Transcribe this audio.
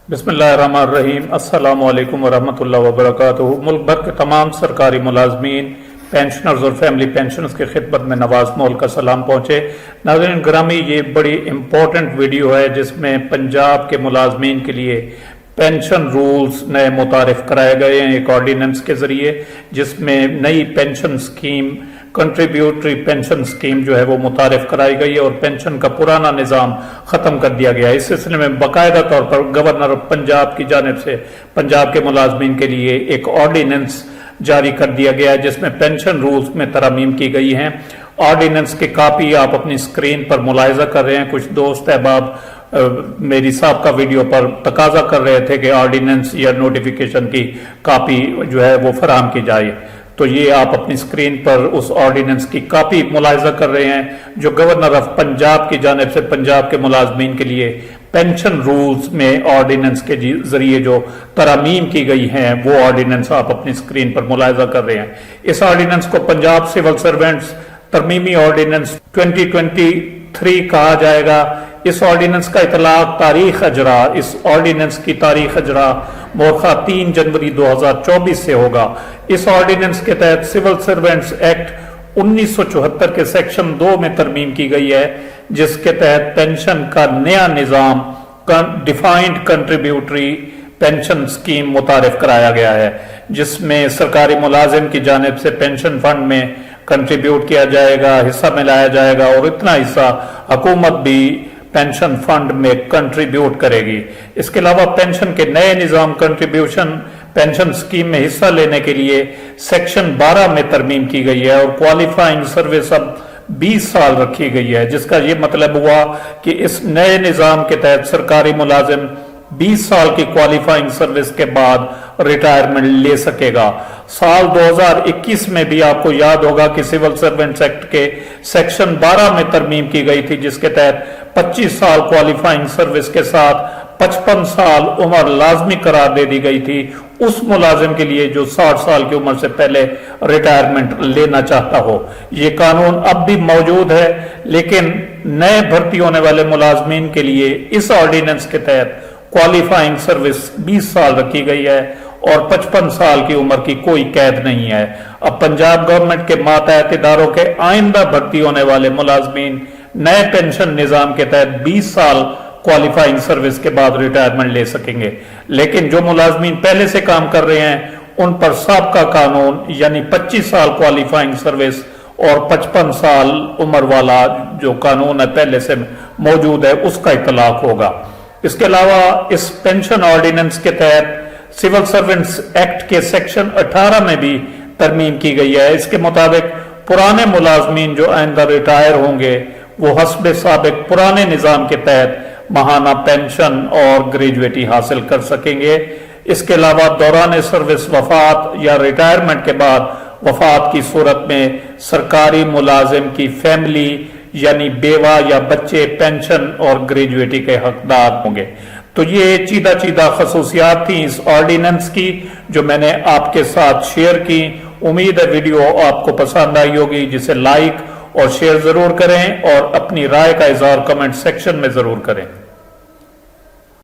बिस्मिल्लाहिर्रहमानिर्रहीम। अस्सलाम वालेकुम वरहमतुल्लाहि वबरकातुहू। मुल्क भर के तमाम सरकारी मुलाजमीन, पेंशनर्स और फैमिली पेंशनर्स की खिदमत में नवाज मोल का सलाम पहुँचे। नाज़रीन ग्रामी, ये बड़ी इम्पोर्टेंट वीडियो है जिसमें पंजाब के मुलाजमीन के लिए पेंशन रूल्स नए मुतारिफ कराए गए हैं एक ऑर्डिनेंस के जरिए, जिसमें नई pension scheme, contributory pension scheme जो है वो मुतारिफ कराई गई है और पेंशन का पुराना निज़ाम ख़त्म कर दिया गया है। इस सिलसिले में बाकायदा तौर पर गवर्नर ऑफ पंजाब की जानिब से पंजाब के मुलाजमीन के लिए एक ऑर्डिनेंस जारी कर दिया गया है जिसमें पेंशन रूल्स में तरमीम की गई हैं। ऑर्डिनेंस की कापी आप अपनी स्क्रीन पर मुलाहिजा कर रहे हैं। कुछ दोस्त अहबाब मेरी साहब वीडियो पर तकाजा कर रहे थे कि ऑर्डिनेंस या नोटिफिकेशन की कापी जो है वो फराहम की जाए, तो ये आप अपनी स्क्रीन पर उस ऑर्डिनेंस की कापी मुलाहिजा कर रहे हैं जो गवर्नर ऑफ पंजाब की जानिब से पंजाब के मुलाजमीन के लिए पेंशन रूल्स में ऑर्डिनेंस के जरिए जो तरमीम की गई हैं वो ऑर्डिनेंस आप अपनी स्क्रीन पर मुलाहिजा कर रहे हैं। इस ऑर्डिनेंस को पंजाब सिविल सर्वेंट्स तरमीमी ऑर्डिनेंस 2023 कहा जाएगा। इस ऑर्डिनेंस का इतलाक तारीख अजरा, इस ऑर्डिनेंस की तारीख अजरा मोरखा 3 जनवरी 2024 से होगा। इस ऑर्डिनेंस के तहत सिविल सर्वेंट्स एक्ट 1974 के सेक्शन 2 में तरमीम की गई है, जिसके तहत पेंशन का नया निज़ाम डिफाइंड कंट्रीब्यूटरी पेंशन स्कीम मुतारिफ कराया गया है, जिसमें सरकारी मुलाजिम की जानिब से पेंशन फंड में कंट्रीब्यूट किया जाएगा, हिस्सा मिलाया जाएगा और इतना हिस्सा हुकूमत भी पेंशन फंड में कंट्रीब्यूट करेगी। इसके अलावा पेंशन के नए निज़ाम कंट्रीब्यूशन पेंशन स्कीम में हिस्सा लेने के लिए सेक्शन 12 में तरमीम की गई है और क्वालिफाइंग सर्विस अब 20 साल रखी गई है, जिसका ये मतलब हुआ कि इस नए निज़ाम के तहत सरकारी मुलाजिम 20 साल की क्वालिफाइंग सर्विस के बाद रिटायरमेंट ले सकेगा। साल 2021 में भी आपको याद होगा कि सिविल सर्वेंट्स एक्ट के सेक्शन 12 में तरमीम की गई थी, जिसके तहत 25 साल क्वालिफाइंग सर्विस के साथ 55 साल उम्र लाजमी करार दे दी गई थी उस मुलाजिम के लिए जो 60 साल की उम्र से पहले रिटायरमेंट लेना चाहता हो। ये कानून अब भी मौजूद है, लेकिन नए भर्ती होने वाले मुलाजमीन के लिए इस ऑर्डिनेंस के तहत क्वालिफाइंग सर्विस 20 साल रखी गई है और 55 साल की उम्र की कोई कैद नहीं है। अब पंजाब गवर्नमेंट के मातहत इदारों के आइंदा भर्ती होने वाले मुलाजमीन नए पेंशन निज़ाम के तहत 20 साल क्वालिफाइंग सर्विस के बाद रिटायरमेंट ले सकेंगे, लेकिन जो मुलाजमीन पहले से काम कर रहे हैं उन पर साबका कानून यानी 25 साल क्वालिफाइंग सर्विस और 55 साल उम्र वाला जो कानून है पहले से मौजूद है उसका इतलाक होगा। इसके अलावा इस पेंशन ऑर्डिनेंस के तहत सिविल सर्वेंट्स एक्ट के सेक्शन 18 में भी तरमीम की गई है। इसके मुताबिक पुराने मुलाजमीन जो आइंदा रिटायर होंगे वो हस्ब साबिक पुराने निज़ाम के तहत माहाना पेंशन और ग्रेजुएटी हासिल कर सकेंगे। इसके अलावा दौरान सर्विस वफात या रिटायरमेंट के बाद वफात की सूरत में सरकारी मुलाजिम की फैमिली यानी बेवा या बच्चे पेंशन और ग्रेजुएटी के हकदार होंगे। तो ये चीदा खसूसियात थी इस ऑर्डिनेंस की जो मैंने आपके साथ शेयर की। उम्मीद है वीडियो आपको पसंद आई होगी, जिसे लाइक और शेयर जरूर करें और अपनी राय का इजहार कमेंट सेक्शन में जरूर करें।